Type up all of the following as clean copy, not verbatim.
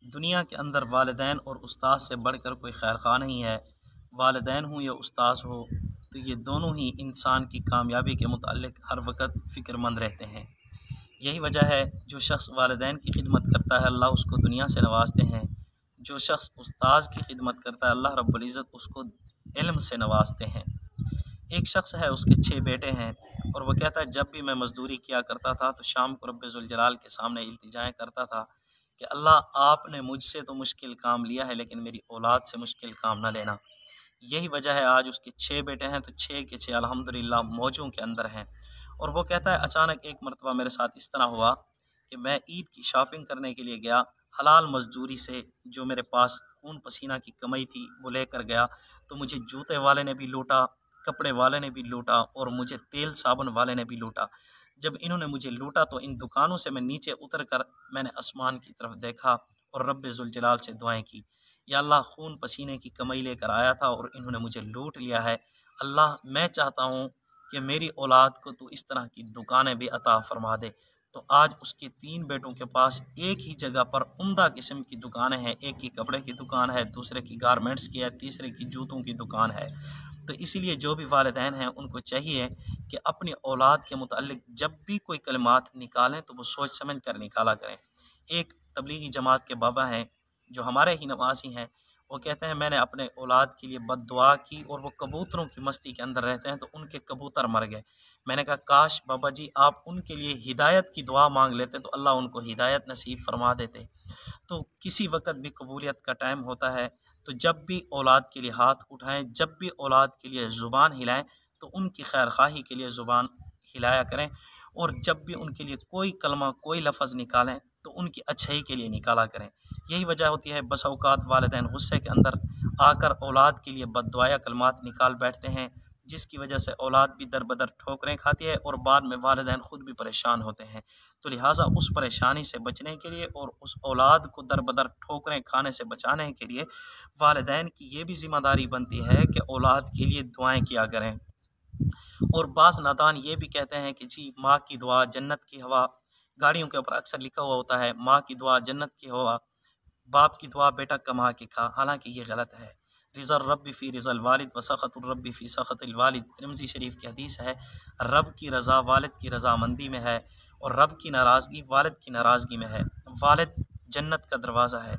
دنیا کے اندر والدین اور استاد سے بڑھ کر کوئی خیر خواہ نہیں ہے۔ والدین ہوں یا استاذ ہو تو یہ دونوں ہی انسان کی کامیابی کے متعلق ہر وقت فکر مند رہتے ہیں۔ یہی وجہ ہے جو شخص والدین کی خدمت کرتا ہے اللہ اس کو دنیا سے نوازتے ہیں، جو شخص استاذ کی خدمت کرتا ہے اللہ رب العزت اس کو علم سے نوازتے ہیں۔ ایک شخص ہے، اس کے 6 بیٹے ہیں، اور وہ کہتا ہے جب بھی میں مزدوری کیا کرتا تھا تو شام کو رب ذوالجلال کے سامنے التجائیں کرتا تھا کہ اللہ آپ نے مجھ سے تو مشکل کام لیا ہے لیکن میری اولاد سے مشکل کام نہ لینا۔ یہی وجہ ہے آج اس کے 6 بیٹے ہیں تو 6 کے 6 الحمدللہ موجوں کے اندر ہیں۔ اور وہ کہتا ہے اچانک ایک مرتبہ میرے ساتھ اس طرح ہوا کہ میں عید کی شاپنگ کرنے کے لیے گیا، حلال مزدوری سے جو میرے پاس خون پسینہ کی کمائی تھی وہ لے کر گیا، تو مجھے جوتے والے نے بھی لوٹا، کپڑے والے نے بھی لوٹا، اور مجھے تیل صابن والے نے بھی لوٹا۔ جب انہوں نے مجھے لوٹا تو ان دکانوں سے میں نیچے اتر کر میں نے آسمان کی طرف دیکھا اور رب ذوالجلال سے دعائیں کی، یا اللہ خون پسینے کی کمائی لے کر آیا تھا اور انہوں نے مجھے لوٹ لیا ہے، اللہ میں چاہتا ہوں کہ میری اولاد کو تو اس طرح کی دکانیں بھی عطا فرما دے۔ تو آج اس کے 3 بیٹوں کے پاس ایک ہی جگہ پر عمدہ قسم کی دکانیں ہیں، ایک کی کپڑے کی دکان ہے، دوسرے کی گارمنٹس کی ہے، تیسرے کی جوتوں کی دکان ہے۔ تو اسی لیے جو بھی والدین ہیں ان کو چاہیے کہ اپنی اولاد کے متعلق جب بھی کوئی کلمات نکالیں تو وہ سوچ سمجھ کر نکالا کریں۔ ایک تبلیغی جماعت کے بابا ہیں جو ہمارے ہی نمازی ہیں، وہ کہتے ہیں میں نے اپنے اولاد کے لیے بد دعا کی اور وہ کبوتروں کی مستی کے اندر رہتے ہیں تو ان کے کبوتر مر گئے۔ میں نے کہا کاش بابا جی آپ ان کے لیے ہدایت کی دعا مانگ لیتے تو اللہ ان کو ہدایت نصیب فرما دیتے۔ تو کسی وقت بھی قبولیت کا ٹائم ہوتا ہے، تو جب بھی اولاد کے لیے ہاتھ اٹھائیں، جب بھی اولاد کے لیے زبان ہلائیں تو ان کی خیر خواہی کے لیے زبان ہلایا کریں، اور جب بھی ان کے لیے کوئی کلمہ کوئی لفظ نکالیں تو ان کی اچھائی کے لیے نکالا کریں۔ یہی وجہ ہوتی ہے بس اوقات والدین غصے کے اندر آ کر اولاد کے لیے بد دعایا کلمات نکال بیٹھتے ہیں، جس کی وجہ سے اولاد بھی در بدر ٹھوکریں کھاتی ہے اور بعد میں والدین خود بھی پریشان ہوتے ہیں۔ تو لہٰذا اس پریشانی سے بچنے کے لیے اور اس اولاد کو در بدر ٹھوکریں کھانے سے بچانے کے لیے والدین کی یہ بھی ذمہ داری بنتی ہے کہ اولاد کے لیے دعائیں کیا کریں۔ اور بعض نادان یہ بھی کہتے ہیں کہ جی ماں کی دعا جنت کی ہوا، گاڑیوں کے اوپر اکثر لکھا ہوا ہوتا ہے ماں کی دعا جنت کی ہوا، باپ کی دعا بیٹا کما کے کھا، حالانکہ یہ غلط ہے۔ رضا الرب فی رضا الوالد و سخط الرب فی سخط الوالد، ترمذی شریف کی حدیث ہے، رب کی رضا والد کی رضامندی میں ہے اور رب کی ناراضگی والد کی ناراضگی میں ہے۔ والد جنت کا دروازہ ہے،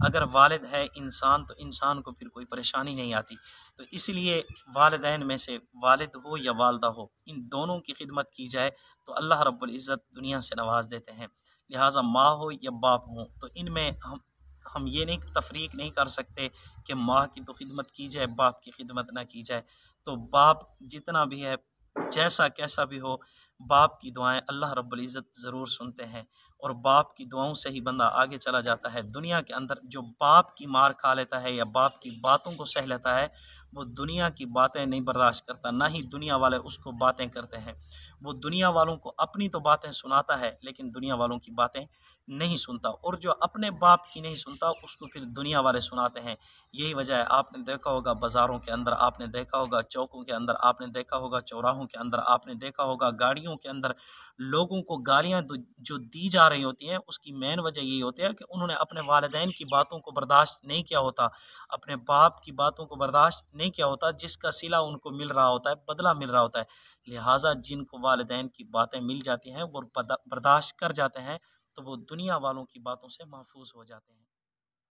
اگر والد ہے انسان تو انسان کو پھر کوئی پریشانی نہیں آتی۔ تو اس لیے والدین میں سے والد ہو یا والدہ ہو ان دونوں کی خدمت کی جائے تو اللہ رب العزت دنیا سے نواز دیتے ہیں۔ لہٰذا ماں ہو یا باپ ہو تو ان میں ہم یہ نہیں تفریق نہیں کر سکتے کہ ماں کی تو خدمت کی جائے باپ کی خدمت نہ کی جائے۔ تو باپ جتنا بھی ہے جیسا کیسا بھی ہو، باپ کی دعائیں اللہ رب العزت ضرور سنتے ہیں، اور باپ کی دعاؤں سے ہی بندہ آگے چلا جاتا ہے۔ دنیا کے اندر جو باپ کی مار کھا لیتا ہے یا باپ کی باتوں کو سہ لیتا ہے وہ دنیا کی باتیں نہیں برداشت کرتا، نہ ہی دنیا والے اس کو باتیں کرتے ہیں۔ وہ دنیا والوں کو اپنی تو باتیں سناتا ہے لیکن دنیا والوں کی باتیں نہیں سنتا، اور جو اپنے باپ کی نہیں سنتا اس کو پھر دنیا والے سناتے ہیں۔ یہی وجہ ہے آپ نے دیکھا ہوگا بازاروں کے اندر، آپ نے دیکھا ہوگا چوکوں کے اندر، آپ نے دیکھا ہوگا چوراہوں کے اندر، آپ نے دیکھا ہوگا گاڑیوں کے اندر لوگوں کو گالیاں جو دی جا رہی ہوتی ہیں، اس کی مین وجہ یہی ہوتی ہے کہ انہوں نے اپنے والدین کی باتوں کو برداشت نہیں کیا ہوتا، اپنے باپ کی باتوں کو برداشت نہیں کیا ہوتا، جس کا صلہ ان کو مل رہا ہوتا ہے، بدلہ مل رہا ہوتا ہے۔ لہٰذا جن کو والدین کی باتیں مل جاتی ہیں وہ برداشت کر جاتے ہیں تو وہ دنیا والوں کی باتوں سے محفوظ ہو جاتے ہیں۔